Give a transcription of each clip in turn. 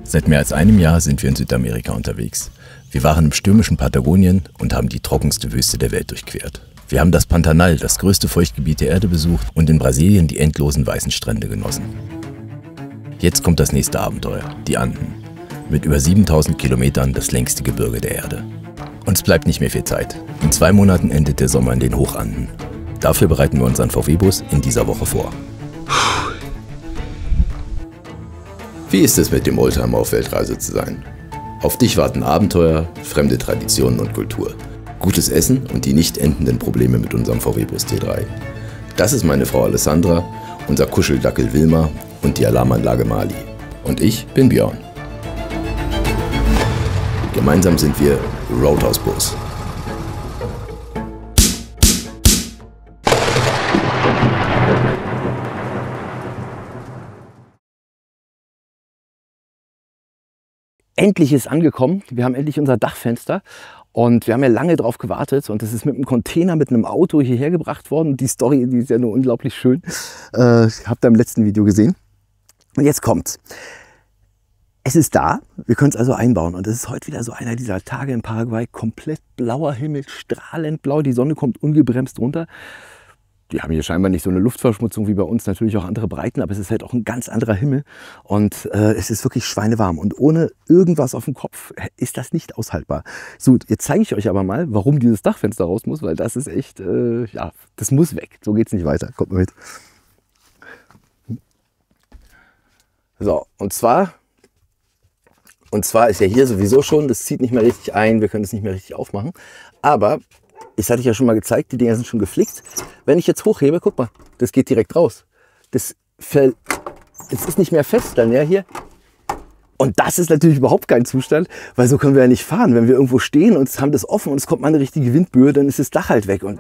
Seit mehr als einem Jahr sind wir in Südamerika unterwegs. Wir waren im stürmischen Patagonien und haben die trockenste Wüste der Welt durchquert. Wir haben das Pantanal, das größte Feuchtgebiet der Erde, besucht und in Brasilien die endlosen weißen Strände genossen. Jetzt kommt das nächste Abenteuer, die Anden. Mit über 7000 Kilometern das längste Gebirge der Erde. Uns bleibt nicht mehr viel Zeit. In 2 Monaten endet der Sommer in den Hochanden. Dafür bereiten wir unseren VW-Bus in dieser Woche vor. Wie ist es, mit dem Oldtimer auf Weltreise zu sein? Auf dich warten Abenteuer, fremde Traditionen und Kultur. Gutes Essen und die nicht endenden Probleme mit unserem VW-Bus T3. Das ist meine Frau Alessandra, unser Kuscheldackel Wilma und die Alarmanlage Mali. Und ich bin Björn. Gemeinsam sind wir Roadhouse Bus. Endlich ist angekommen. Wir haben endlich unser Dachfenster und wir haben ja lange drauf gewartet und es ist mit einem Container, mit einem Auto hierher gebracht worden. Die Story, die ist ja nur unglaublich schön. Habt ihr im letzten Video gesehen. Und jetzt kommt's. Es ist da, wir können es also einbauen und es ist heute wieder so einer dieser Tage in Paraguay. Komplett blauer Himmel, strahlend blau, die Sonne kommt ungebremst runter. Die haben hier scheinbar nicht so eine Luftverschmutzung wie bei uns, natürlich auch andere Breiten, aber es ist halt auch ein ganz anderer Himmel und es ist wirklich schweinewarm und ohne irgendwas auf dem Kopf ist das nicht aushaltbar. So, jetzt zeige ich euch aber mal, warum dieses Dachfenster raus muss, weil das ist echt, ja, das muss weg, so geht es nicht weiter. Kommt mal mit. So, und zwar ist ja hier sowieso schon, das zieht nicht mehr richtig ein, wir können es nicht mehr richtig aufmachen, aber das hatte ich ja schon mal gezeigt, die Dinger sind schon geflickt. Wenn ich jetzt hochhebe, guck mal, das geht direkt raus. Das ist nicht mehr fest dann, ja, hier. Und das ist natürlich überhaupt kein Zustand, weil so können wir ja nicht fahren. Wenn wir irgendwo stehen und haben das offen und es kommt mal eine richtige Windböe, dann ist das Dach halt weg und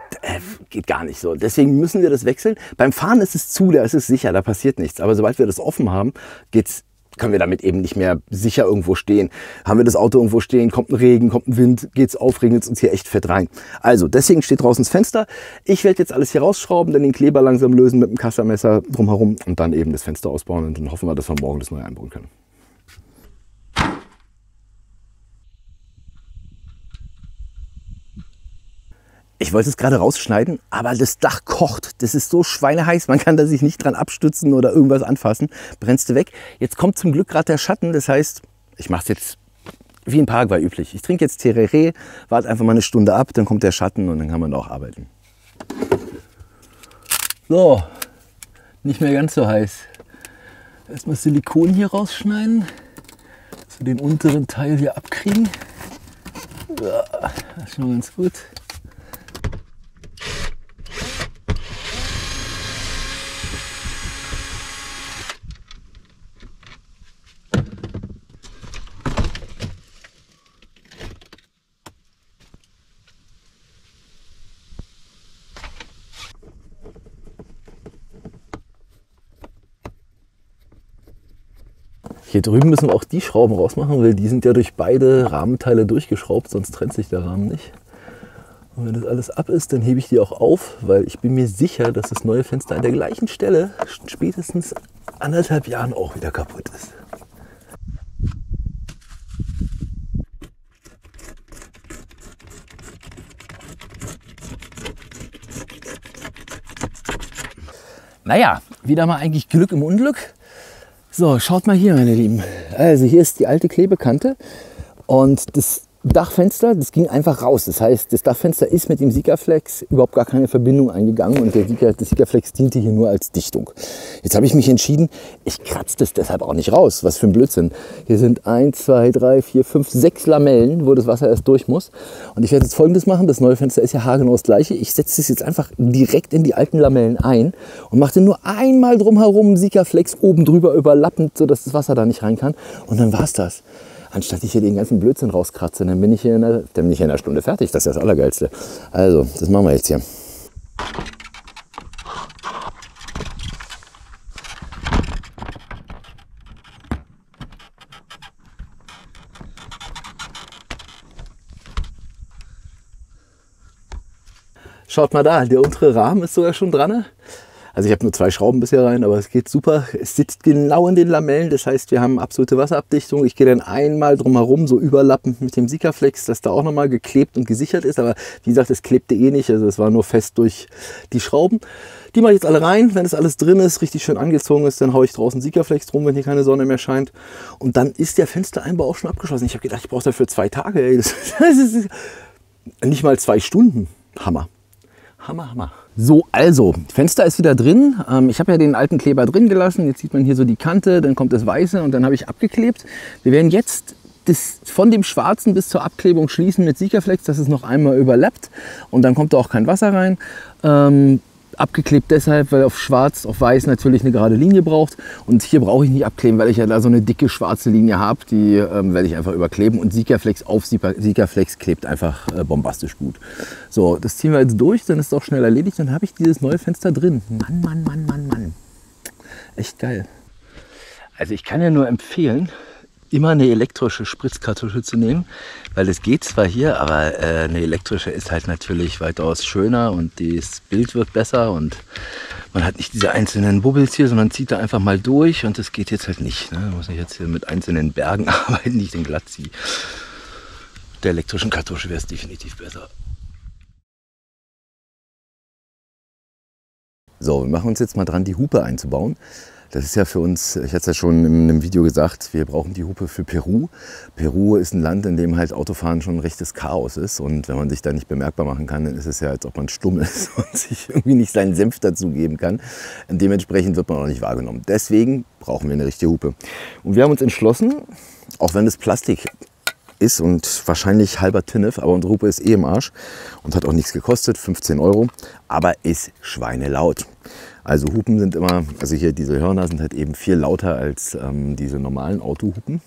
geht gar nicht so. Deswegen müssen wir das wechseln. Beim Fahren ist es zu, da ist es sicher, da passiert nichts. Aber sobald wir das offen haben, können wir damit eben nicht mehr sicher irgendwo stehen. Haben wir das Auto irgendwo stehen, kommt ein Regen, kommt ein Wind, geht's auf, regnet es uns hier echt fett rein. Also deswegen steht draußen das Fenster. Ich werde jetzt alles hier rausschrauben, dann den Kleber langsam lösen mit dem Kassermesser drumherum und dann eben das Fenster ausbauen und dann hoffen wir, dass wir morgen das neu einbauen können. Ich wollte es gerade rausschneiden, aber das Dach kocht. Das ist so schweineheiß, man kann da sich nicht dran abstützen oder irgendwas anfassen. Brennst du weg. Jetzt kommt zum Glück gerade der Schatten, das heißt, ich mache es jetzt wie in Paraguay üblich. Ich trinke jetzt Tereré, warte einfach mal eine Stunde ab, dann kommt der Schatten und dann kann man da auch arbeiten. So, nicht mehr ganz so heiß. Erstmal Silikon hier rausschneiden, dass wir den unteren Teil hier abkriegen. Ja, das ist schon ganz gut. Hier drüben müssen wir auch die Schrauben rausmachen, weil die sind ja durch beide Rahmenteile durchgeschraubt, sonst trennt sich der Rahmen nicht. Und wenn das alles ab ist, dann hebe ich die auch auf, weil ich bin mir sicher, dass das neue Fenster an der gleichen Stelle spätestens 1,5 Jahren auch wieder kaputt ist. Naja, wieder mal eigentlich Glück im Unglück. So, schaut mal hier, meine Lieben. Also hier ist die alte Klebekante und das Dachfenster, das ging einfach raus. Das heißt, das Dachfenster ist mit dem Sikaflex überhaupt gar keine Verbindung eingegangen und das Sikaflex diente hier nur als Dichtung. Jetzt habe ich mich entschieden, ich kratze das deshalb auch nicht raus. Was für ein Blödsinn. Hier sind 1, 2, 3, 4, 5, 6 Lamellen, wo das Wasser erst durch muss. Und ich werde jetzt Folgendes machen. Das neue Fenster ist ja haargenau das gleiche. Ich setze das jetzt einfach direkt in die alten Lamellen ein und mache den nur einmal drumherum Sikaflex oben drüber überlappend, sodass das Wasser da nicht rein kann. Und dann war's das. Anstatt ich hier den ganzen Blödsinn rauskratze, dann bin ich hier in einer Stunde fertig. Das ist das Allergeilste. Also, das machen wir jetzt hier. Schaut mal da, der untere Rahmen ist sogar schon dran. Also ich habe nur 2 Schrauben bisher rein, aber es geht super. Es sitzt genau in den Lamellen, das heißt, wir haben absolute Wasserabdichtung. Ich gehe dann einmal drumherum, so überlappend mit dem Sikaflex, dass da auch nochmal geklebt und gesichert ist. Aber wie gesagt, es klebte eh nicht, also es war nur fest durch die Schrauben. Die mache ich jetzt alle rein. Wenn das alles drin ist, richtig schön angezogen ist, dann haue ich draußen Sikaflex drum, wenn hier keine Sonne mehr scheint. Und dann ist der Fenstereinbau auch schon abgeschlossen. Ich habe gedacht, ich brauche dafür 2 Tage. Ey. Das ist nicht mal 2 Stunden. Hammer. Hammer, Hammer. So, also, Fenster ist wieder drin. Ich habe ja den alten Kleber drin gelassen. Jetzt sieht man hier so die Kante, dann kommt das Weiße und dann habe ich abgeklebt. Wir werden jetzt das von dem Schwarzen bis zur Abklebung schließen mit Sikaflex, dass es noch einmal überlappt und dann kommt da auch kein Wasser rein. Abgeklebt deshalb, weil auf Schwarz, auf Weiß natürlich eine gerade Linie braucht. Und hier brauche ich nicht abkleben, weil ich ja da so eine dicke schwarze Linie habe. Die werde ich einfach überkleben. Und Sikaflex auf Sikaflex klebt einfach bombastisch gut. So, das ziehen wir jetzt durch, dann ist es auch schnell erledigt. Dann habe ich dieses neue Fenster drin. Mann, Mann, Mann, Mann, Mann. Echt geil. Also ich kann ja nur empfehlen, immer eine elektrische Spritzkartusche zu nehmen, weil es geht zwar hier, aber eine elektrische ist halt natürlich weitaus schöner und das Bild wird besser und man hat nicht diese einzelnen Bubbles hier, sondern zieht da einfach mal durch und das geht jetzt halt nicht. Ne? Da muss ich jetzt hier mit einzelnen Bergen arbeiten, die ich den glatt ziehe. Der elektrischen Kartusche wäre es definitiv besser. So, wir machen uns jetzt mal dran, die Hupe einzubauen. Das ist ja für uns, ich hatte es ja schon in einem Video gesagt, wir brauchen die Hupe für Peru. Peru ist ein Land, in dem halt Autofahren schon ein rechtes Chaos ist. Und wenn man sich da nicht bemerkbar machen kann, dann ist es ja, als ob man stumm ist und sich irgendwie nicht seinen Senf dazugeben kann. Und dementsprechend wird man auch nicht wahrgenommen. Deswegen brauchen wir eine richtige Hupe. Und wir haben uns entschlossen, auch wenn es Plastik ist und wahrscheinlich halber Tinnef, aber unsere Hupe ist eh im Arsch und hat auch nichts gekostet, 15 €, aber ist schweinelaut. Also Hupen sind immer, also hier diese Hörner sind halt eben viel lauter als diese normalen Autohupen.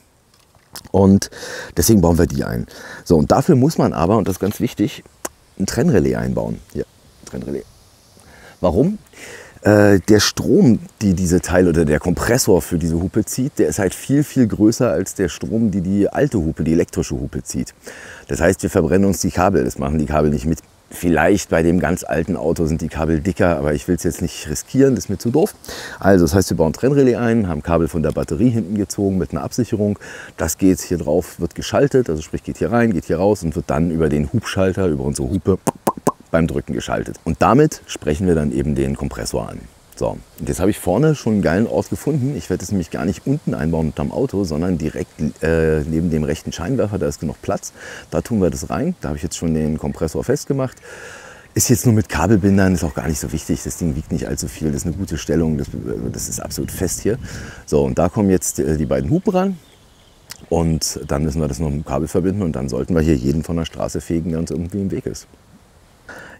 Und deswegen bauen wir die ein. So, und dafür muss man aber, und das ist ganz wichtig, ein Trennrelais einbauen. Hier, Trennrelais. Warum? Der Strom, die diese Teile oder der Kompressor für diese Hupe zieht, der ist halt viel, viel größer als der Strom, die die alte Hupe, die elektrische Hupe zieht. Das heißt, wir verbrennen uns die Kabel, das machen die Kabel nicht mit. Vielleicht bei dem ganz alten Auto sind die Kabel dicker, aber ich will es jetzt nicht riskieren, das ist mir zu doof. Also das heißt, wir bauen Trennrelais ein, haben Kabel von der Batterie hinten gezogen mit einer Absicherung. Das geht hier drauf, wird geschaltet, also sprich geht hier rein, geht hier raus und wird dann über den Hubschalter, über unsere Hupe beim Drücken geschaltet. Und damit sprechen wir dann eben den Kompressor an. So, und jetzt habe ich vorne schon einen geilen Ort gefunden. Ich werde es nämlich gar nicht unten einbauen unterm Auto, sondern direkt neben dem rechten Scheinwerfer, da ist genug Platz. Da tun wir das rein. Da habe ich jetzt schon den Kompressor festgemacht. Ist jetzt nur mit Kabelbindern, ist auch gar nicht so wichtig. Das Ding wiegt nicht allzu viel, das ist eine gute Stellung, das ist absolut fest hier. So, und da kommen jetzt die beiden Hupen ran. Und dann müssen wir das noch mit dem Kabel verbinden und dann sollten wir hier jeden von der Straße fegen, der uns irgendwie im Weg ist.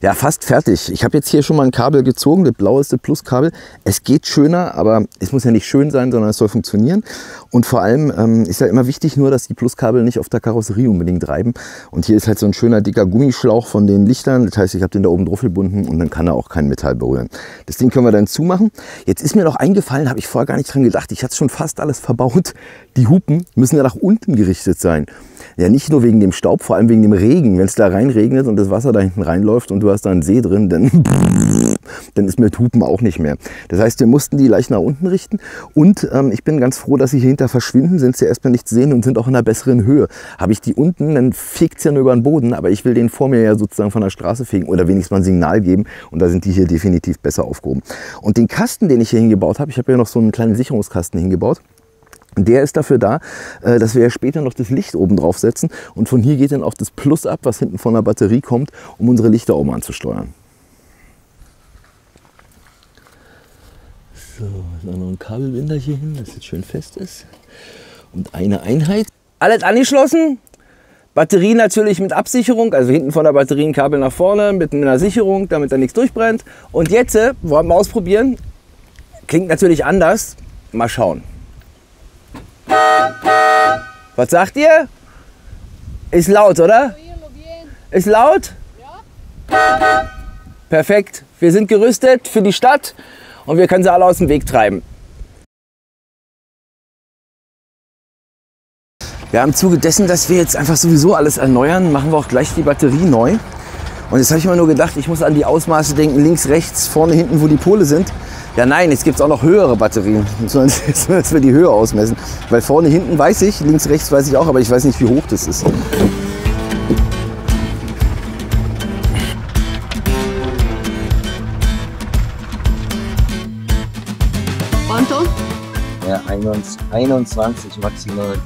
Ja, fast fertig. Ich habe jetzt hier schon mal ein Kabel gezogen, das blaue ist das Pluskabel. Es geht schöner, aber es muss ja nicht schön sein, sondern es soll funktionieren. Und vor allem ist ja immer wichtig nur, dass die Pluskabel nicht auf der Karosserie unbedingt reiben. Und hier ist halt so ein schöner dicker Gummischlauch von den Lichtern. Das heißt, ich habe den da oben drauf gebunden und dann kann er auch kein Metall berühren. Das Ding können wir dann zumachen. Jetzt ist mir noch eingefallen, habe ich vorher gar nicht dran gedacht. Ich hatte schon fast alles verbaut. Die Hupen müssen ja nach unten gerichtet sein. Ja, nicht nur wegen dem Staub, vor allem wegen dem Regen. Wenn es da reinregnet und das Wasser da hinten reinläuft und du hast da einen See drin, dann ist mit Hupen auch nicht mehr. Das heißt, wir mussten die leicht nach unten richten und ich bin ganz froh, dass sie hier hinter verschwinden, sind sie erstmal nicht zu sehen und sind auch in einer besseren Höhe. Habe ich die unten, dann fegt es ja nur über den Boden, aber ich will den vor mir ja sozusagen von der Straße fegen oder wenigstens mal ein Signal geben und da sind die hier definitiv besser aufgehoben. Und den Kasten, den ich hier hingebaut habe, ich habe ja noch so einen kleinen Sicherungskasten hingebaut. Der ist dafür da, dass wir ja später noch das Licht oben drauf setzen und von hier geht dann auch das Plus ab, was hinten von der Batterie kommt, um unsere Lichter oben anzusteuern. So, dann noch ein Kabelbinder hier hin, dass es schön fest ist. Und eine Einheit. Alles angeschlossen. Batterie natürlich mit Absicherung, also hinten von der Batterie ein Kabel nach vorne mit einer Sicherung, damit da nichts durchbrennt. Und jetzt wollen wir ausprobieren. Klingt natürlich anders. Mal schauen. Was sagt ihr? Ist laut, oder? Ist laut? Ja. Perfekt. Wir sind gerüstet für die Stadt und wir können sie alle aus dem Weg treiben. Ja, im Zuge dessen, dass wir jetzt einfach sowieso alles erneuern, machen wir auch gleich die Batterie neu. Und jetzt habe ich mir nur gedacht, ich muss an die Ausmaße denken, links, rechts, vorne, hinten, wo die Pole sind. Ja nein, jetzt gibt es auch noch höhere Batterien. Jetzt müssen wir die Höhe ausmessen. Weil vorne, hinten weiß ich, links, rechts weiß ich auch, aber ich weiß nicht, wie hoch das ist. Quanto? Ja, 21 maximal.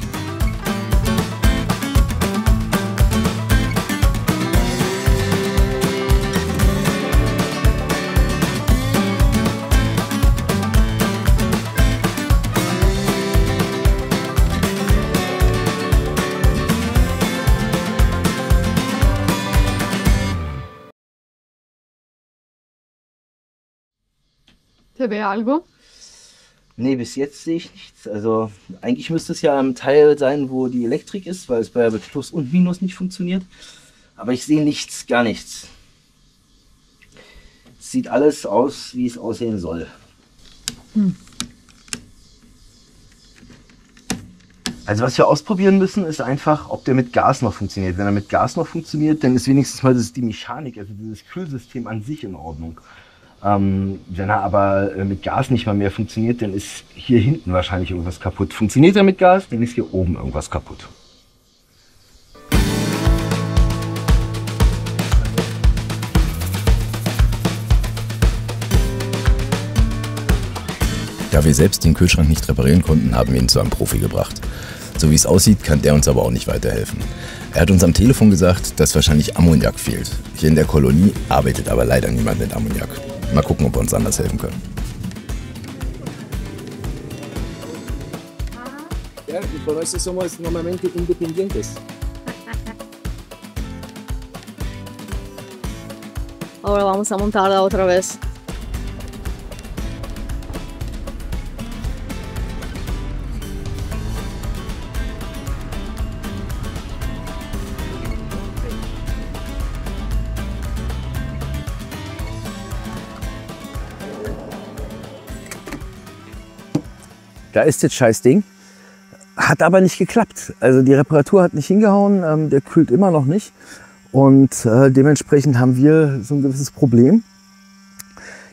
Se ve algo? Nee, bis jetzt sehe ich nichts. Also eigentlich müsste es ja ein Teil sein, wo die Elektrik ist, weil es bei Plus und Minus nicht funktioniert. Aber ich sehe nichts, gar nichts. Es sieht alles aus, wie es aussehen soll. Also was wir ausprobieren müssen, ist einfach, ob der mit Gas noch funktioniert. Wenn er mit Gas noch funktioniert, dann ist wenigstens mal die Mechanik, also dieses Kühlsystem an sich in Ordnung. Wenn er aber mit Gas nicht mal mehr funktioniert, dann ist hier hinten wahrscheinlich irgendwas kaputt. Funktioniert er mit Gas, dann ist hier oben irgendwas kaputt. Da wir selbst den Kühlschrank nicht reparieren konnten, haben wir ihn zu einem Profi gebracht. So wie es aussieht, kann der uns aber auch nicht weiterhelfen. Er hat uns am Telefon gesagt, dass wahrscheinlich Ammoniak fehlt. Hier in der Kolonie arbeitet aber leider niemand mit Ammoniak. Mal gucken, ob wir uns anders helfen können. Ja, y por eso somos normalmente independientes. Ahora vamos a montarla otra vez. Da ist das scheiß Ding. Hat aber nicht geklappt. Also die Reparatur hat nicht hingehauen, der kühlt immer noch nicht. Und dementsprechend haben wir so ein gewisses Problem.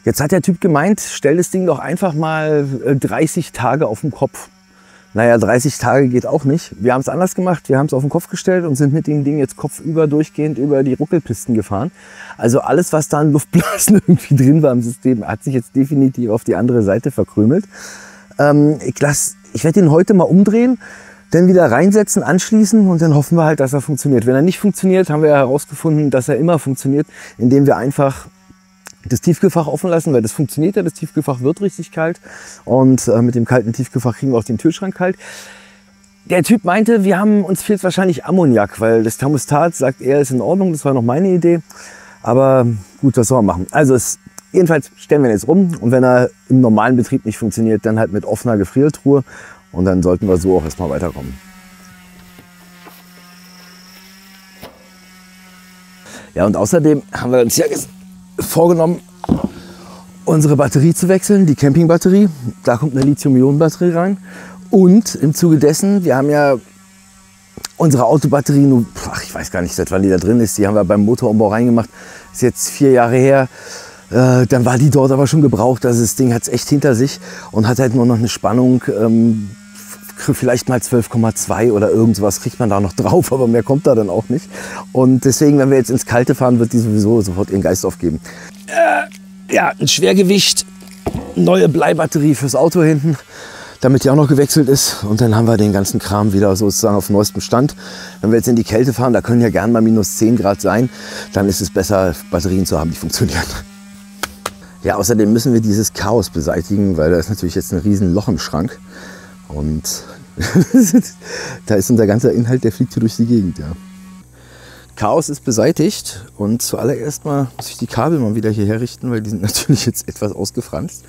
Jetzt hat der Typ gemeint, stell das Ding doch einfach mal 30 Tage auf den Kopf. Naja, 30 Tage geht auch nicht. Wir haben es anders gemacht. Wir haben es auf den Kopf gestellt und sind mit dem Ding jetzt kopfüber durchgehend über die Ruckelpisten gefahren. Also alles, was da an Luftblasen irgendwie drin war im System, hat sich jetzt definitiv auf die andere Seite verkrümelt. Ich werde ihn heute mal umdrehen, dann wieder reinsetzen, anschließen und dann hoffen wir halt, dass er funktioniert. Wenn er nicht funktioniert, haben wir herausgefunden, dass er immer funktioniert, indem wir einfach das Tiefkühlfach offen lassen, weil das funktioniert ja, das Tiefkühlfach wird richtig kalt und mit dem kalten Tiefkühlfach kriegen wir auch den Kühlschrank kalt. Der Typ meinte, uns fehlt wahrscheinlich Ammoniak, weil das Thermostat, sagt er, ist in Ordnung, das war noch meine Idee, aber gut, was soll man machen? Also jedenfalls stellen wir ihn jetzt um und wenn er im normalen Betrieb nicht funktioniert, dann halt mit offener Gefriertruhe und dann sollten wir so auch erstmal weiterkommen. Ja, und außerdem haben wir uns ja vorgenommen, unsere Batterie zu wechseln, die Campingbatterie. Da kommt eine Lithium-Ionen-Batterie rein und im Zuge dessen, wir haben ja unsere Autobatterie, ich weiß gar nicht, seit wann die da drin ist, die haben wir beim Motorumbau reingemacht, ist jetzt 4 Jahre her. Dann war die dort aber schon gebraucht, also das Ding hat es echt hinter sich und hat halt nur noch eine Spannung, vielleicht mal 12,2 oder irgendwas kriegt man da noch drauf, aber mehr kommt da dann auch nicht. Und deswegen, wenn wir jetzt ins Kalte fahren, wird die sowieso sofort ihren Geist aufgeben. Ja, ein Schwergewicht, neue Bleibatterie fürs Auto hinten, damit die auch noch gewechselt ist. Und dann haben wir den ganzen Kram wieder sozusagen auf neuestem Stand. Wenn wir jetzt in die Kälte fahren, da können ja gern mal minus 10 Grad sein, dann ist es besser, Batterien zu haben, die funktionieren. Ja, außerdem müssen wir dieses Chaos beseitigen, weil da ist natürlich jetzt ein riesen Loch im Schrank. Und da ist unser ganzer Inhalt, der fliegt hier durch die Gegend. Ja. Chaos ist beseitigt und zuallererst mal muss ich die Kabel mal wieder hierher richten, weil die sind natürlich jetzt etwas ausgefranst.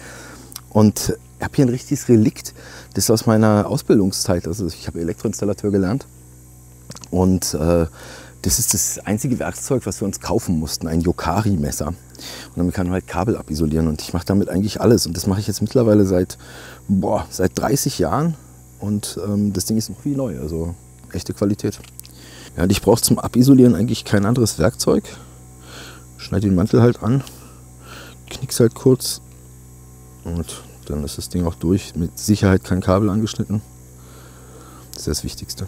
Und ich habe hier ein richtiges Relikt, das ist aus meiner Ausbildungszeit. Also ich habe Elektroinstallateur gelernt und das ist das einzige Werkzeug, was wir uns kaufen mussten, ein Yokari-Messer. Und damit kann man halt Kabel abisolieren und ich mache damit eigentlich alles. Und das mache ich jetzt mittlerweile seit 30 Jahren und das Ding ist noch wie neu, also echte Qualität. Ja, und ich brauche zum Abisolieren eigentlich kein anderes Werkzeug. Schneide den Mantel halt an, knick's halt kurz Und dann ist das Ding auch durch. Mit Sicherheit kein Kabel angeschnitten. Das ist das Wichtigste.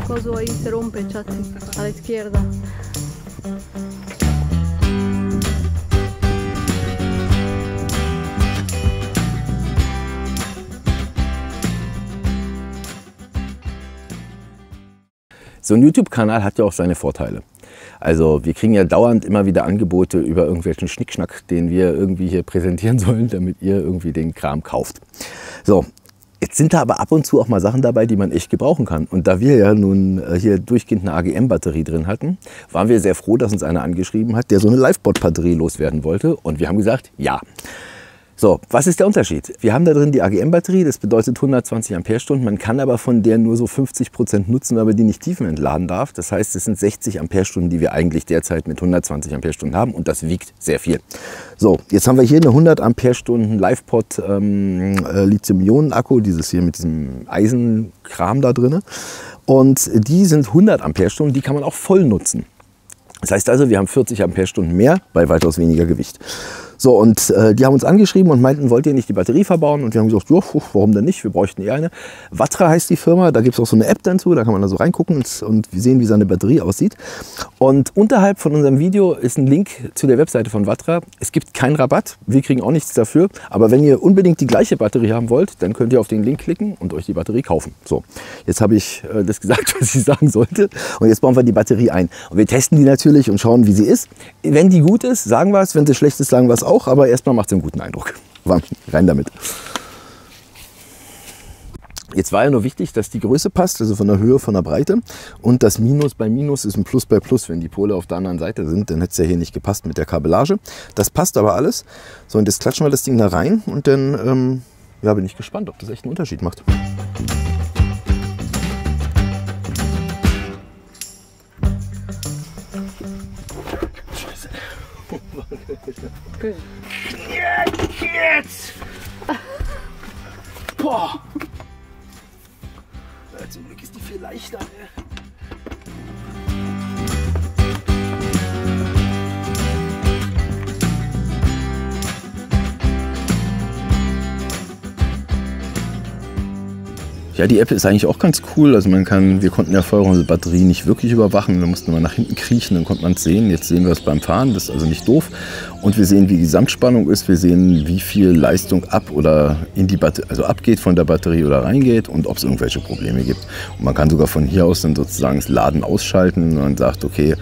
Coso ahí se rompe, Chatzi, a la izquierda. So ein YouTube-Kanal hat ja auch seine Vorteile. Also wir kriegen ja dauernd immer wieder Angebote über irgendwelchen Schnickschnack, den wir irgendwie hier präsentieren sollen, damit ihr irgendwie den Kram kauft. So, jetzt sind da aber ab und zu auch mal Sachen dabei, die man echt gebrauchen kann. Und da wir ja nun hier durchgehend eine AGM-Batterie drin hatten, waren wir sehr froh, dass uns einer angeschrieben hat, der so eine Livebot-Batterie loswerden wollte. Und wir haben gesagt, ja. So, was ist der Unterschied? Wir haben da drin die AGM-Batterie, das bedeutet 120 Ampere-Stunden. Man kann aber von der nur so 50% nutzen, weil man die nicht tiefenentladen darf. Das heißt, es sind 60 Ampere-Stunden, die wir eigentlich derzeit mit 120 Ampere-Stunden haben und das wiegt sehr viel. So, jetzt haben wir hier eine 100 Ampere-Stunden Livepod Lithium-Ionen-Akku, dieses hier mit diesem Eisenkram da drin. Und die sind 100 Ampere-Stunden, die kann man auch voll nutzen. Das heißt also, wir haben 40 Ampere-Stunden mehr bei weitaus weniger Gewicht. So, und die haben uns angeschrieben und meinten, wollt ihr nicht die Batterie verbauen? Und wir haben gesagt, ja, warum denn nicht? Wir bräuchten eher eine. Vatra heißt die Firma, da gibt es auch so eine App dann zu, da kann man da so reingucken und sehen, wie seine Batterie aussieht. Und unterhalb von unserem Video ist ein Link zu der Webseite von Vatra. Es gibt keinen Rabatt, wir kriegen auch nichts dafür. Aber wenn ihr unbedingt die gleiche Batterie haben wollt, dann könnt ihr auf den Link klicken und euch die Batterie kaufen. So, jetzt habe ich das gesagt, was ich sagen sollte. Und jetzt bauen wir die Batterie ein. Und wir testen die natürlich und schauen, wie sie ist. Wenn die gut ist, sagen wir es. Wenn sie schlecht ist, sagen wir es auch, aber erstmal macht es einen guten Eindruck. Rein damit. Jetzt war ja nur wichtig, dass die Größe passt, also von der Höhe, von der Breite. Und das Minus bei Minus ist ein Plus bei Plus. Wenn die Pole auf der anderen Seite sind, dann hätte es ja hier nicht gepasst mit der Kabellage. Das passt aber alles. So, und jetzt klatschen wir das Ding da rein und dann ja, bin ich gespannt, ob das echt einen Unterschied macht. Jetzt! Boah! Ja, zum Glück ist die viel leichter. Ja, die App ist eigentlich auch ganz cool. Also wir konnten ja vorher unsere Batterie nicht wirklich überwachen. Wir mussten mal nach hinten kriechen, dann konnte man es sehen. Jetzt sehen wir es beim Fahren, das ist also nicht doof. Und wir sehen, wie die Gesamtspannung ist. Wir sehen, wie viel Leistung ab oder in die Batterie, also abgeht von der Batterie oder reingeht und ob es irgendwelche Probleme gibt. Und man kann sogar von hier aus dann sozusagen das Laden ausschalten und sagt, okay,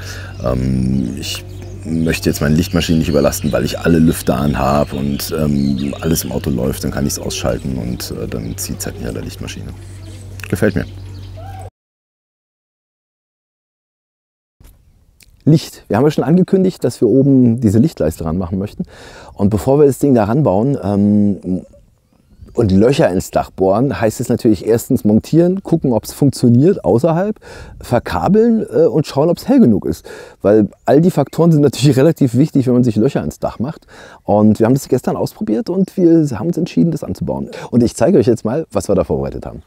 ich möchte jetzt meine Lichtmaschine nicht überlasten, weil ich alle Lüfter an habe und alles im Auto läuft, dann kann ich es ausschalten und dann zieht es halt nicht an der Lichtmaschine. Gefällt mir. Licht. Wir haben ja schon angekündigt, dass wir oben diese Lichtleiste ranmachen möchten. Und bevor wir das Ding da ranbauen und Löcher ins Dach bohren, heißt es natürlich erstens montieren, gucken, ob es funktioniert außerhalb, verkabeln und schauen, ob es hell genug ist. Weil all die Faktoren sind natürlich relativ wichtig, wenn man sich Löcher ins Dach macht. Und wir haben das gestern ausprobiert und wir haben uns entschieden, das anzubauen. Und ich zeige euch jetzt mal, was wir da vorbereitet haben.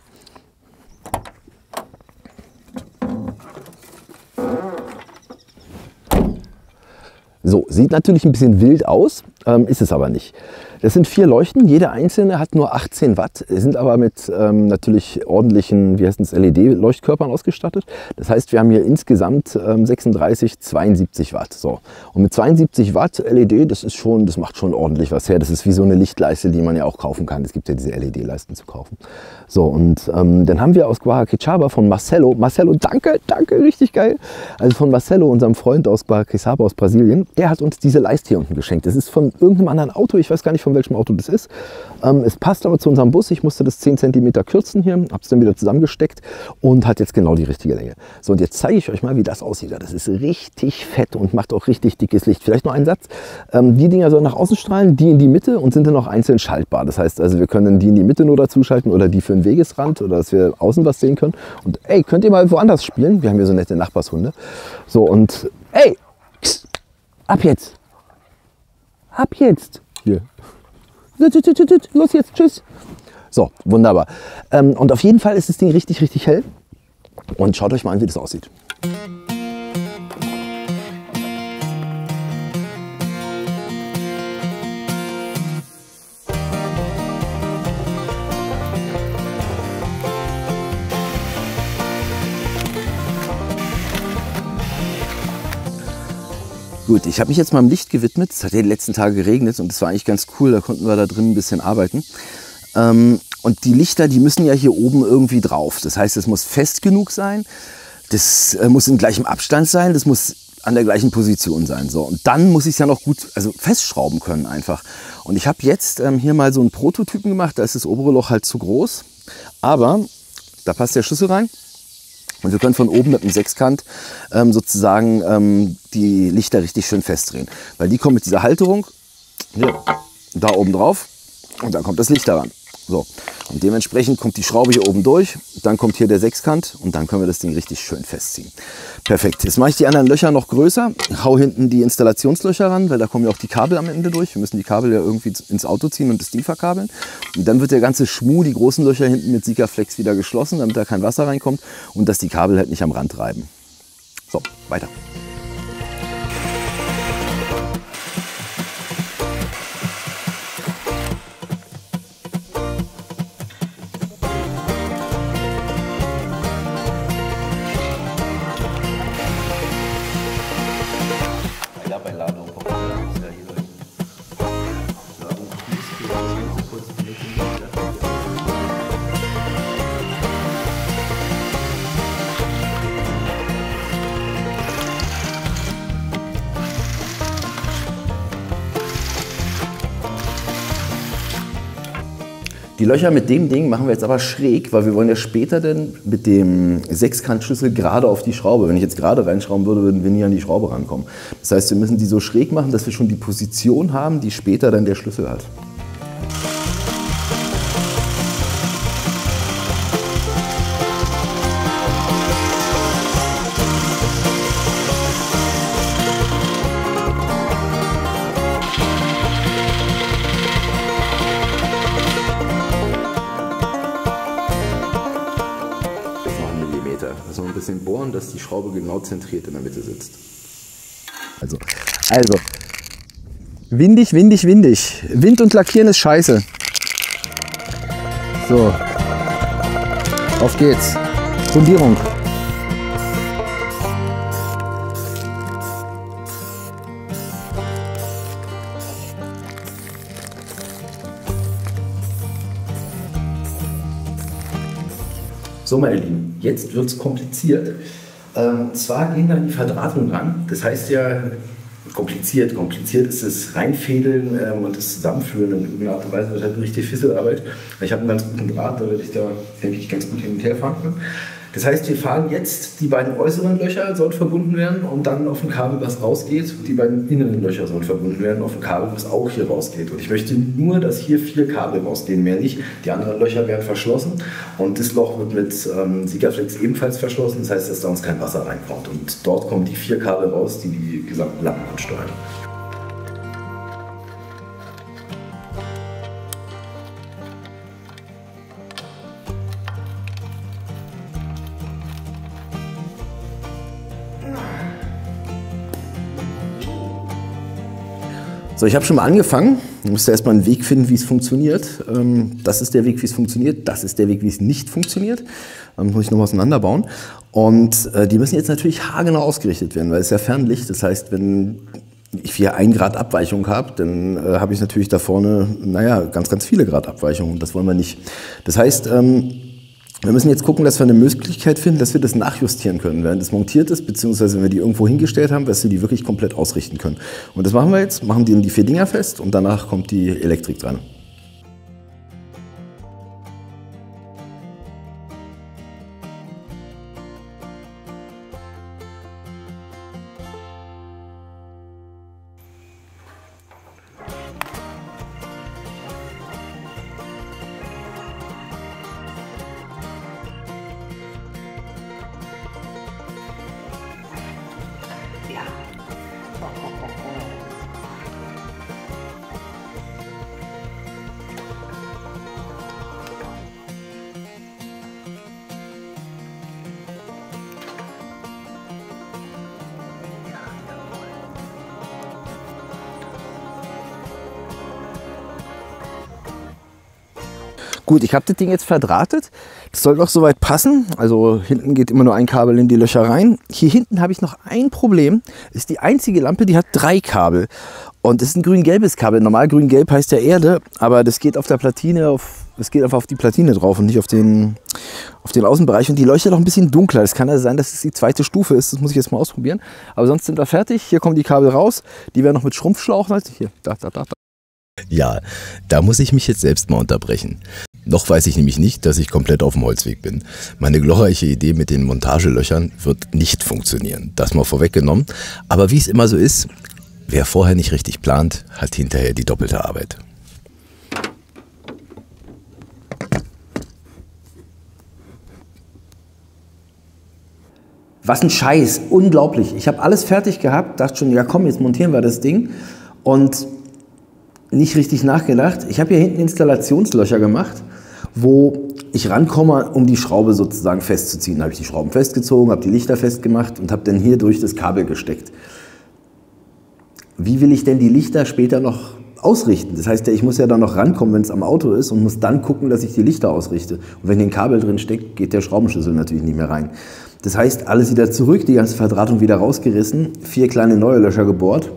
So, sieht natürlich ein bisschen wild aus, ist es aber nicht. Das sind 4 Leuchten, jede einzelne hat nur 18 Watt, sind aber mit natürlich ordentlichen, wie heißt es, LED-Leuchtkörpern ausgestattet. Das heißt, wir haben hier insgesamt 36, 72 Watt. So. Und mit 72 Watt LED, das macht schon ordentlich was her. Das ist wie so eine Lichtleiste, die man ja auch kaufen kann. Es gibt ja diese LED-Leisten zu kaufen. So, und dann haben wir aus Guaraqueçaba von Marcelo, danke, richtig geil. Also von Marcelo, unserem Freund aus Guaraqueçaba aus Brasilien, der hat uns diese Leiste hier unten geschenkt. Das ist von irgendeinem anderen Auto, ich weiß gar nicht, von welchem Auto das ist. Es passt aber zu unserem Bus. Ich musste das 10 cm kürzen hier, habe es dann wieder zusammengesteckt und hat jetzt genau die richtige Länge. So, und jetzt zeige ich euch mal, wie das aussieht. Das ist richtig fett und macht auch richtig dickes Licht. Vielleicht noch ein Satz. Die Dinger sollen nach außen strahlen, die in die Mitte und sind dann noch einzeln schaltbar. Das heißt also, wir können die in die Mitte nur dazu schalten oder die für den Wegesrand oder dass wir außen was sehen können. Und ey, könnt ihr mal woanders spielen? Wir haben hier so nette Nachbarshunde. So, und ey, ab jetzt. Ab jetzt. Hier. Los jetzt, tschüss. So, wunderbar. Und auf jeden Fall ist das Ding richtig, richtig hell. Und schaut euch mal an, wie das aussieht. Gut, ich habe mich jetzt mal dem Licht gewidmet. Es hat ja die letzten Tage geregnet und es war eigentlich ganz cool. Da konnten wir da drin ein bisschen arbeiten. Und die Lichter, die müssen ja hier oben irgendwie drauf. Das heißt, es muss fest genug sein. Das muss in gleichem Abstand sein. Das muss an der gleichen Position sein. So. Und dann muss ich es ja noch gut festschrauben können einfach. Und ich habe jetzt hier mal so einen Prototypen gemacht. Da ist das obere Loch halt zu groß. Aber da passt der Schlüssel rein. Und wir können von oben mit einem Sechskant sozusagen die Lichter richtig schön festdrehen. Weil die kommen mit dieser Halterung hier, da oben drauf und dann kommt das Licht daran. So. Und dementsprechend kommt die Schraube hier oben durch, dann kommt hier der Sechskant und dann können wir das Ding richtig schön festziehen. Perfekt. Jetzt mache ich die anderen Löcher noch größer, hau hinten die Installationslöcher ran, weil da kommen ja auch die Kabel am Ende durch. Wir müssen die Kabel ja irgendwie ins Auto ziehen und das Ding verkabeln. Und dann wird der ganze Schmuh, die großen Löcher hinten mit Sikaflex wieder geschlossen, damit da kein Wasser reinkommt und dass die Kabel halt nicht am Rand reiben. So, weiter. Die Löcher mit dem Ding machen wir jetzt aber schräg, weil wir wollen ja später dann mit dem Sechskantschlüssel gerade auf die Schraube. Wenn ich jetzt gerade reinschrauben würde, würden wir nie an die Schraube rankommen. Das heißt, wir müssen die so schräg machen, dass wir schon die Position haben, die später dann der Schlüssel hat. Also ein bisschen bohren, dass die Schraube genau zentriert in der Mitte sitzt. Also, windig, windig, windig. Wind und Lackieren ist scheiße. So, auf geht's. Fundierung. So, meine Lieben, jetzt wird es kompliziert. Zwar gehen dann die Verdrahtungen ran, das heißt ja kompliziert ist das Reinfädeln und das Zusammenführen in irgendeiner Art und Weise, das ist halt eine richtige Fisselarbeit. Ich habe einen ganz guten Draht, da werde ich da, denke ich, ganz gut hin und her fahren können. Das heißt, wir fahren jetzt, die beiden äußeren Löcher sollen verbunden werden und dann auf ein Kabel, was rausgeht. Und die beiden inneren Löcher sollen verbunden werden auf ein Kabel, was auch hier rausgeht. Und ich möchte nur, dass hier 4 Kabel rausgehen, mehr nicht. Die anderen Löcher werden verschlossen und das Loch wird mit Sikaflex ebenfalls verschlossen. Das heißt, dass da uns kein Wasser reinkommt. Und dort kommen die 4 Kabel raus, die die gesamten Lappen ansteuern. So, ich habe schon mal angefangen. Ich musste erstmal einen Weg finden, wie es funktioniert. Das ist der Weg, wie es funktioniert. Das ist der Weg, wie es nicht funktioniert. Dann muss ich noch auseinanderbauen. Und die müssen jetzt natürlich haargenau ausgerichtet werden, weil es ja Fernlicht. Das heißt, wenn ich hier 1 Grad Abweichung habe, dann habe ich natürlich da vorne, naja, ganz, ganz viele Grad Abweichungen. Das wollen wir nicht. Das heißt, wir müssen jetzt gucken, dass wir eine Möglichkeit finden, dass wir das nachjustieren können, während es montiert ist, beziehungsweise wenn wir die irgendwo hingestellt haben, dass wir die wirklich komplett ausrichten können. Und das machen wir jetzt, machen die 4 Dinger fest und danach kommt die Elektrik dran. Gut, ich habe das Ding jetzt verdrahtet. Das soll doch soweit passen. Also hinten geht immer nur ein Kabel in die Löcher rein. Hier hinten habe ich noch ein Problem. Das ist die einzige Lampe, die hat 3 Kabel. Und das ist ein grün-gelbes Kabel. Normal grün-gelb heißt ja Erde, aber das geht auf der Platine, das geht einfach auf die Platine drauf und nicht auf den Außenbereich. Und die leuchtet auch ein bisschen dunkler. Das kann also sein, dass es die 2. Stufe ist. Das muss ich jetzt mal ausprobieren. Aber sonst sind wir fertig. Hier kommen die Kabel raus. Die werden noch mit Schrumpfschlauch. Hier, da. Ja, da muss ich mich jetzt selbst mal unterbrechen. Noch weiß ich nämlich nicht, dass ich komplett auf dem Holzweg bin. Meine glorreiche Idee mit den Montagelöchern wird nicht funktionieren. Das mal vorweggenommen. Aber wie es immer so ist, wer vorher nicht richtig plant, hat hinterher die doppelte Arbeit. Was ein Scheiß, unglaublich. Ich habe alles fertig gehabt, dachte schon, ja komm, jetzt montieren wir das Ding. Und nicht richtig nachgedacht. Ich habe hier hinten Installationslöcher gemacht, wo ich rankomme, um die Schraube sozusagen festzuziehen. Da habe ich die Schrauben festgezogen, habe die Lichter festgemacht und habe dann hier durch das Kabel gesteckt. Wie will ich denn die Lichter später noch ausrichten? Das heißt, ich muss ja dann noch rankommen, wenn es am Auto ist und muss dann gucken, dass ich die Lichter ausrichte. Und wenn hier ein Kabel drin steckt, geht der Schraubenschlüssel natürlich nicht mehr rein. Das heißt, alles wieder zurück, die ganze Verdrahtung wieder rausgerissen, 4 kleine neue Löcher gebohrt.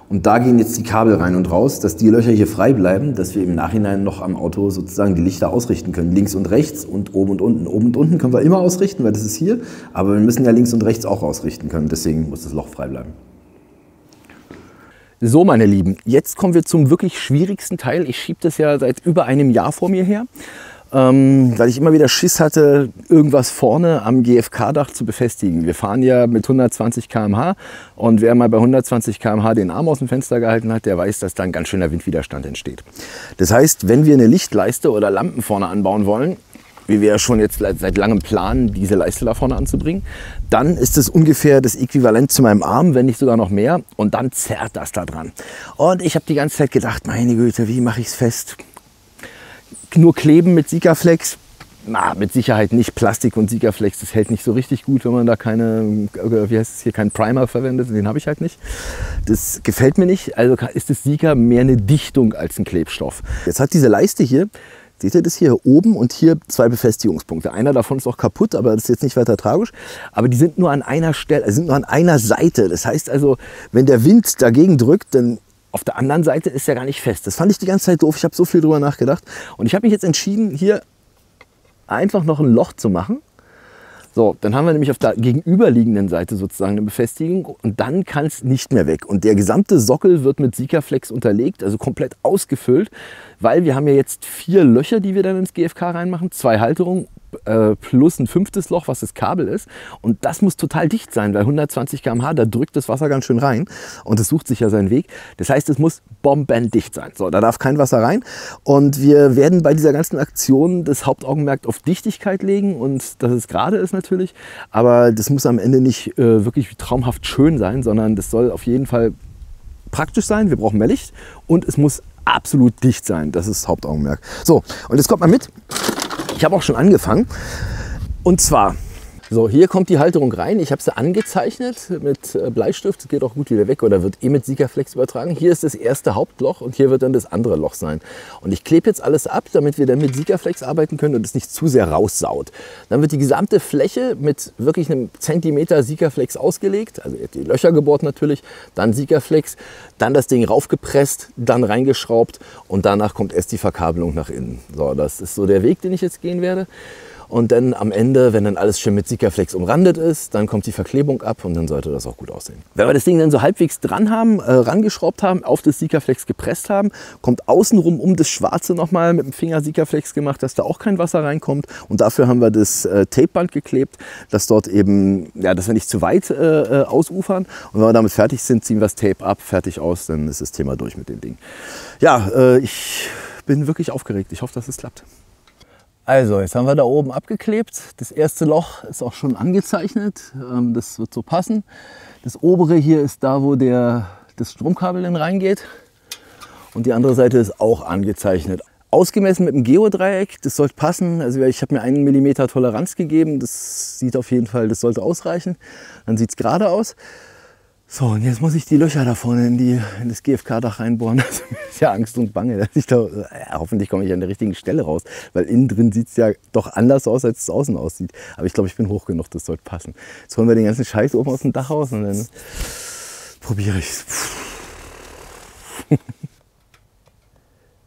Und da gehen jetzt die Kabel rein und raus, dass die Löcher hier frei bleiben, dass wir im Nachhinein noch am Auto sozusagen die Lichter ausrichten können. Links und rechts und oben und unten. Oben und unten können wir immer ausrichten, weil das ist hier. Aber wir müssen ja links und rechts auch ausrichten können. Deswegen muss das Loch frei bleiben. So, meine Lieben, jetzt kommen wir zum wirklich schwierigsten Teil. Ich schiebe das ja seit über einem Jahr vor mir her, weil ich immer wieder Schiss hatte, irgendwas vorne am GFK-Dach zu befestigen. Wir fahren ja mit 120 km/h und wer mal bei 120 km/h den Arm aus dem Fenster gehalten hat, der weiß, dass da ein ganz schöner Windwiderstand entsteht. Das heißt, wenn wir eine Lichtleiste oder Lampen vorne anbauen wollen, wie wir ja schon jetzt seit langem planen, diese Leiste da vorne anzubringen, dann ist es ungefähr das Äquivalent zu meinem Arm, wenn nicht sogar noch mehr, und dann zerrt das da dran. Und ich habe die ganze Zeit gedacht, meine Güte, wie mache ich es fest? Nur kleben mit Sikaflex? Na, mit Sicherheit nicht. Plastik und Sikaflex, das hält nicht so richtig gut, wenn man da keinen Primer verwendet. Den habe ich halt nicht. Das gefällt mir nicht. Also ist das Sika mehr eine Dichtung als ein Klebstoff. Jetzt hat diese Leiste hier, seht ihr das hier oben und hier 2 Befestigungspunkte. Einer davon ist auch kaputt, aber das ist jetzt nicht weiter tragisch. Aber die sind nur an einer Stelle, sind nur an einer Seite. Das heißt also, wenn der Wind dagegen drückt, dann auf der anderen Seite ist er gar nicht fest. Das fand ich die ganze Zeit doof. Ich habe so viel drüber nachgedacht. Und ich habe mich jetzt entschieden, hier einfach noch ein Loch zu machen. So, dann haben wir nämlich auf der gegenüberliegenden Seite sozusagen eine Befestigung und dann kann es nicht mehr weg. Und der gesamte Sockel wird mit Sikaflex unterlegt, also komplett ausgefüllt, weil wir haben ja jetzt 4 Löcher, die wir dann ins GFK reinmachen, 2 Halterungen plus ein 5. Loch, was das Kabel ist. Und das muss total dicht sein, weil 120 km/h, da drückt das Wasser ganz schön rein und es sucht sich ja seinen Weg. Das heißt, es muss bombendicht sein. So, da darf kein Wasser rein. Und wir werden bei dieser ganzen Aktion das Hauptaugenmerk auf Dichtigkeit legen und dass es gerade ist natürlich. Aber das muss am Ende nicht wirklich traumhaft schön sein, sondern das soll auf jeden Fall praktisch sein. Wir brauchen mehr Licht und es muss absolut dicht sein. Das ist das Hauptaugenmerk. So, und jetzt kommt mal mit. Ich habe auch schon angefangen. Und zwar, so, hier kommt die Halterung rein. Ich habe sie angezeichnet mit Bleistift. Das geht auch gut wieder weg oder wird mit Sikaflex übertragen. Hier ist das erste Hauptloch und hier wird dann das andere Loch sein. Und ich klebe jetzt alles ab, damit wir dann mit Sikaflex arbeiten können und es nicht zu sehr raussaut. Dann wird die gesamte Fläche mit wirklich einem Zentimeter Sikaflex ausgelegt. Also die Löcher gebohrt natürlich, dann Sikaflex, dann das Ding raufgepresst, dann reingeschraubt und danach kommt erst die Verkabelung nach innen. So, das ist so der Weg, den ich jetzt gehen werde. Und dann am Ende, wenn dann alles schön mit Sikaflex umrandet ist, dann kommt die Verklebung ab und dann sollte das auch gut aussehen. Wenn wir das Ding dann so halbwegs dran haben, rangeschraubt haben, auf das Sikaflex gepresst haben, kommt außenrum um das Schwarze nochmal mit dem Finger Sikaflex gemacht, dass da auch kein Wasser reinkommt. Und dafür haben wir das Tapeband geklebt, dass dort eben, ja, dass wir nicht zu weit ausufern. Und wenn wir damit fertig sind, ziehen wir das Tape ab, fertig aus, dann ist das Thema durch mit dem Ding. Ja, ich bin wirklich aufgeregt. Ich hoffe, dass es klappt. Also, jetzt haben wir da oben abgeklebt. Das erste Loch ist auch schon angezeichnet. Das wird so passen. Das obere hier ist da, wo das Stromkabel dann reingeht. Und die andere Seite ist auch angezeichnet. Ausgemessen mit dem Geodreieck, das sollte passen. Also ich habe mir 1 mm Toleranz gegeben. Das sieht auf jeden Fall, das sollte ausreichen. Dann sieht es gerade aus. So, und jetzt muss ich die Löcher da vorne in das GFK-Dach reinbohren. Das ist ja Angst und Bange. Dass ich da, hoffentlich komme ich an der richtigen Stelle raus, weil innen drin sieht es ja doch anders aus, als es außen aussieht. Aber ich glaube, ich bin hoch genug, das sollte passen. Jetzt holen wir den ganzen Scheiß oben aus dem Dach raus und dann probiere ich es.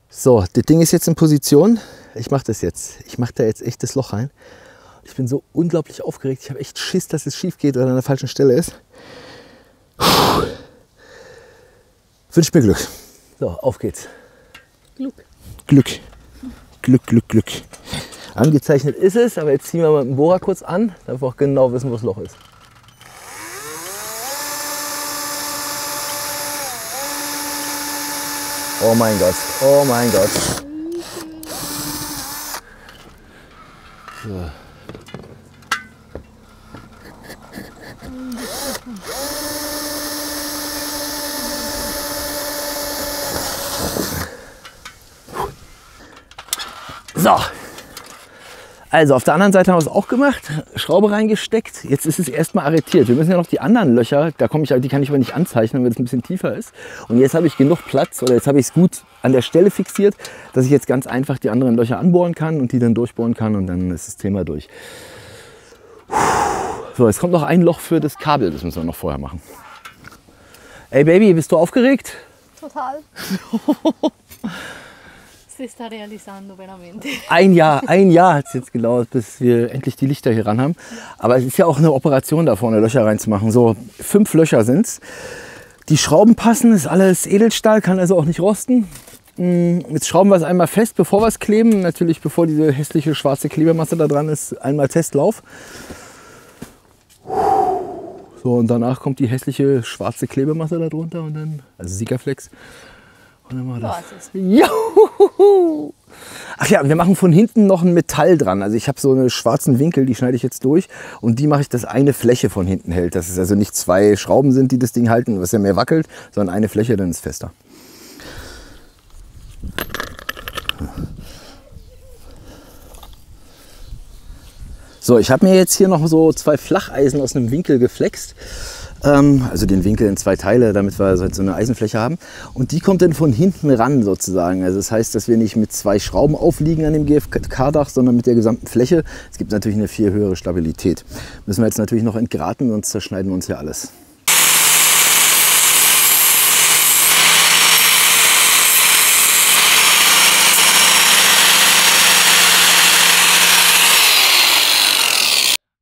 So, das Ding ist jetzt in Position. Ich mache das jetzt. Ich mache da jetzt echt das Loch rein. Ich bin so unglaublich aufgeregt. Ich habe echt Schiss, dass es schief geht oder an der falschen Stelle ist. Wünsch mir Glück. So, auf geht's. Glück. Glück. Glück, Glück, Glück. Angezeichnet ist es, aber jetzt ziehen wir mal mit dem Bohrer kurz an, damit wir auch genau wissen, wo das Loch ist. Oh mein Gott, oh mein Gott. So. So, also auf der anderen Seite haben wir es auch gemacht, Schraube reingesteckt, jetzt ist es erstmal arretiert. Wir müssen ja noch die anderen Löcher, die kann ich aber nicht anzeichnen, weil es ein bisschen tiefer ist. Und jetzt habe ich genug Platz, oder jetzt habe ich es gut an der Stelle fixiert, dass ich jetzt ganz einfach die anderen Löcher anbohren kann und die dann durchbohren kann und dann ist das Thema durch. So, jetzt kommt noch ein Loch für das Kabel, das müssen wir noch vorher machen. Ey Baby, bist du aufgeregt? Total. Si sta realizzando veramente. Ein Jahr hat es jetzt gedauert, bis wir endlich die Lichter hier ran haben. Aber es ist ja auch eine Operation da vorne, Löcher reinzumachen. So 5 Löcher sind es. Die Schrauben passen, ist alles Edelstahl, kann also auch nicht rosten. Jetzt schrauben wir es einmal fest, bevor wir es kleben. Natürlich, bevor diese hässliche schwarze Klebemasse da dran ist, einmal Testlauf. So, und danach kommt die hässliche schwarze Klebemasse da drunter und dann, also Sikaflex. Und dann machen wir das. Juhu! Ach ja, wir machen von hinten noch ein Metall dran. Also ich habe so einen schwarzen Winkel, die schneide ich jetzt durch und die mache ich, dass eine Fläche von hinten hält. Dass es also nicht 2 Schrauben sind, die das Ding halten, was ja mehr wackelt, sondern eine Fläche, dann ist es fester. So, ich habe mir jetzt hier noch so 2 Flacheisen aus einem Winkel geflext. Also den Winkel in 2 Teile, damit wir so eine Eisenfläche haben. Und die kommt dann von hinten ran sozusagen. Also das heißt, dass wir nicht mit 2 Schrauben aufliegen an dem GFK-Dach, sondern mit der gesamten Fläche. Es gibt natürlich eine viel höhere Stabilität. Müssen wir jetzt natürlich noch entgraten, sonst zerschneiden wir uns hier alles.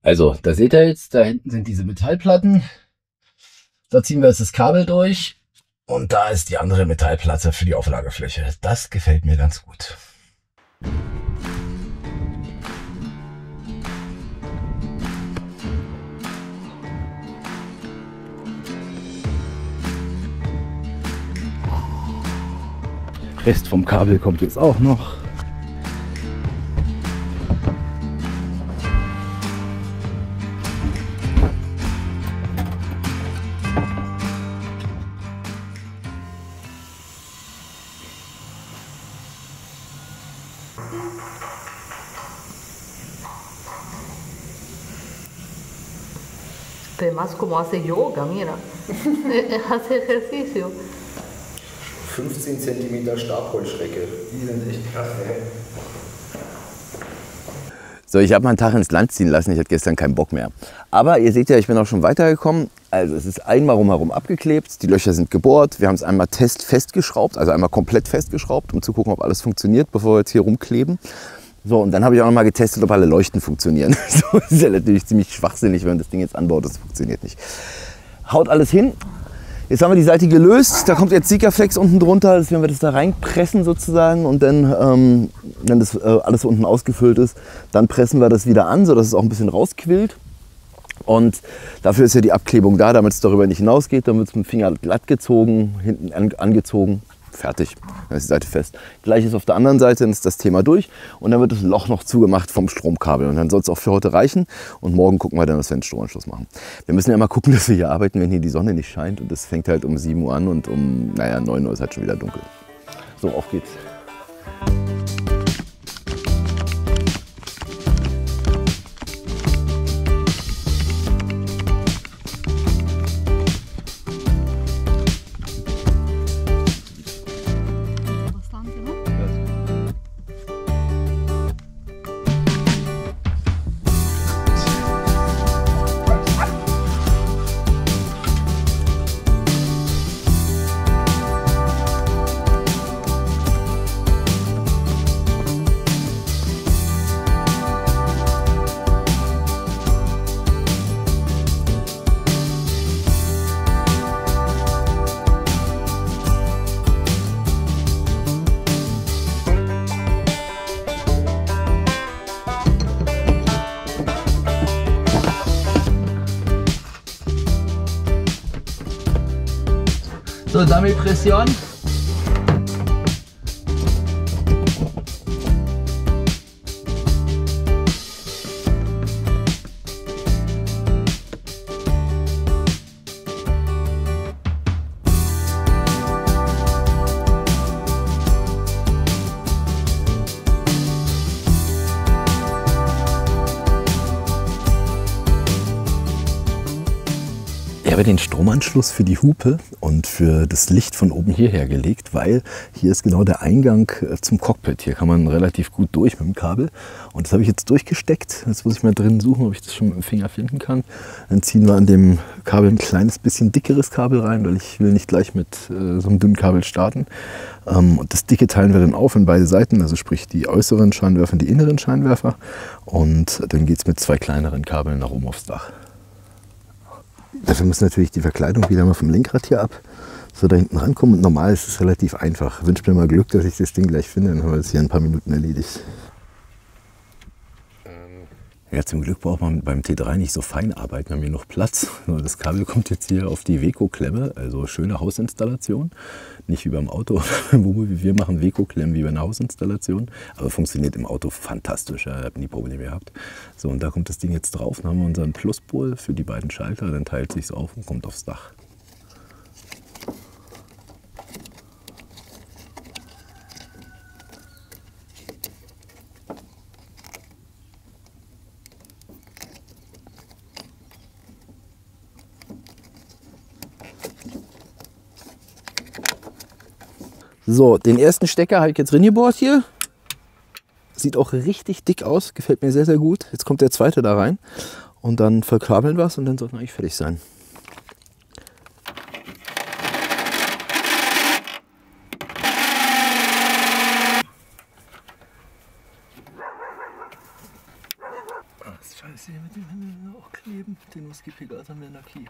Also, da seht ihr jetzt, da hinten sind diese Metallplatten. Da ziehen wir jetzt das Kabel durch und da ist die andere Metallplatte für die Auflagefläche. Das gefällt mir ganz gut. Rest vom Kabel kommt jetzt auch noch. Más como hace Yoga, mira. Hace ejercicio. 15 cm Stabholzschrecke. Die sind echt krass, ey. So, ich habe mal einen Tag ins Land ziehen lassen. Ich hatte gestern keinen Bock mehr. Aber ihr seht ja, ich bin auch schon weitergekommen. Also es ist einmal rumherum abgeklebt. Die Löcher sind gebohrt. Wir haben es einmal festgeschraubt, also einmal komplett festgeschraubt, um zu gucken, ob alles funktioniert, bevor wir jetzt hier rumkleben. So, und dann habe ich auch noch mal getestet, ob alle Leuchten funktionieren. So, das ist ja natürlich ziemlich schwachsinnig, wenn man das Ding jetzt anbaut, das funktioniert nicht. Haut alles hin. Jetzt haben wir die Seite gelöst, da kommt jetzt Sikaflex unten drunter, das werden wir das da reinpressen sozusagen und dann, wenn das alles unten ausgefüllt ist, dann pressen wir das wieder an, sodass es auch ein bisschen rausquillt. Und dafür ist ja die Abklebung da, damit es darüber nicht hinausgeht. Dann wird es mit dem Finger glatt gezogen, hinten angezogen, fertig. Dann ist die Seite fest. Gleich ist auf der anderen Seite, dann ist das Thema durch und dann wird das Loch noch zugemacht vom Stromkabel. Und dann soll es auch für heute reichen. Und morgen gucken wir dann, dass wir den Stromanschluss machen. Wir müssen ja mal gucken, dass wir hier arbeiten, wenn hier die Sonne nicht scheint. Und das fängt halt um 7 Uhr an und um 9 Uhr ist halt schon wieder dunkel. So, auf geht's. So, dame presión. Ich habe den Stromanschluss für die Hupe und für das Licht von oben hierher gelegt, weil hier ist genau der Eingang zum Cockpit. Hier kann man relativ gut durch mit dem Kabel. Und das habe ich jetzt durchgesteckt. Jetzt muss ich mal drin suchen, ob ich das schon mit dem Finger finden kann. Dann ziehen wir an dem Kabel ein kleines bisschen dickeres Kabel rein, weil ich will nicht gleich mit so einem dünnen Kabel starten. Und das dicke teilen wir dann auf in beide Seiten, also sprich die äußeren Scheinwerfer und die inneren Scheinwerfer. Und dann geht es mit 2 kleineren Kabeln nach oben aufs Dach. Dafür muss natürlich die Verkleidung wieder mal vom Lenkrad hier ab, so da hinten rankommen. Und normal ist es relativ einfach. Wünsche mir mal Glück, dass ich das Ding gleich finde, dann haben wir das hier in ein paar Minuten erledigt. Ja, zum Glück braucht man beim T3 nicht so fein arbeiten, wir haben hier noch Platz. Das Kabel kommt jetzt hier auf die Weco-Klemme, also schöne Hausinstallation. Nicht wie beim Auto, wo wir machen Weco-Klemmen wie bei einer Hausinstallation. Aber funktioniert im Auto fantastisch, ich habe nie Probleme gehabt. So, und da kommt das Ding jetzt drauf, dann haben wir unseren Pluspol für die beiden Schalter, dann teilt sich auf und kommt aufs Dach. So, den ersten Stecker habe ich jetzt reingebohrt hier. Sieht auch richtig dick aus, gefällt mir sehr, sehr gut. Jetzt kommt der zweite da rein und dann verkabeln wir es und dann sollten wir eigentlich fertig sein. Das ist scheiße, hier mit dem Himmel auch kleben. Den Muskelpegel haben wir in der Key.